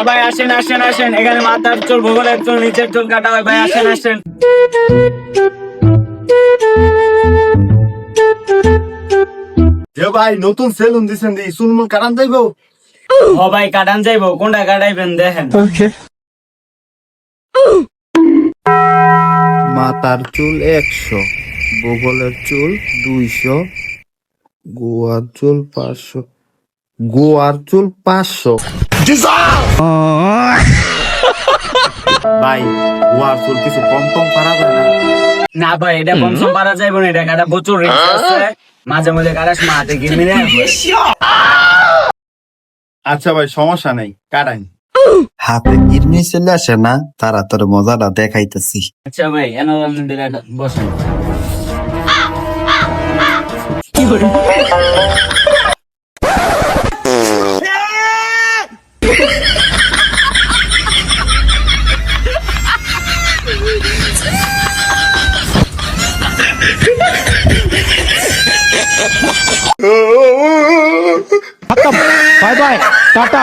ভাই আসেন আসেন আসেন, এখানে মাথার চুল, ভূগোলের চুল, নিচের চুল কাটা হয়। ভাই আসেন আসেন। যে ভাই নতুন সেলুন দিছেন দি চুলমুল কাটান যাইবো। ও ভাই কাটান যাইবো, কোনটা কাটাইবেন দেখেন। মাথার চুল 100, বগলের চুল 200, গোয়ার চুল 500, গোয়ার চুল 500। ভাই গোয়ার চুল কিছু কম কম পারা যায় না? না ভাই এটা কমসম পারা যাইবো না, এটা কাটা প্রচুর রিস্ক আছে। মাঝে মাঝে কাটার সময় হাতে গিয়ে মিলে আসবে। আচ্ছা ভাই সমস্যা নাই, কাটাই। হাতে কিরমি চলে আসে না, তারা তোর মজাটা দেখাইতেছি। আচ্ছা ভাই এনভায়রনমেন্ট দিলে বসেন। Bye bye Tata.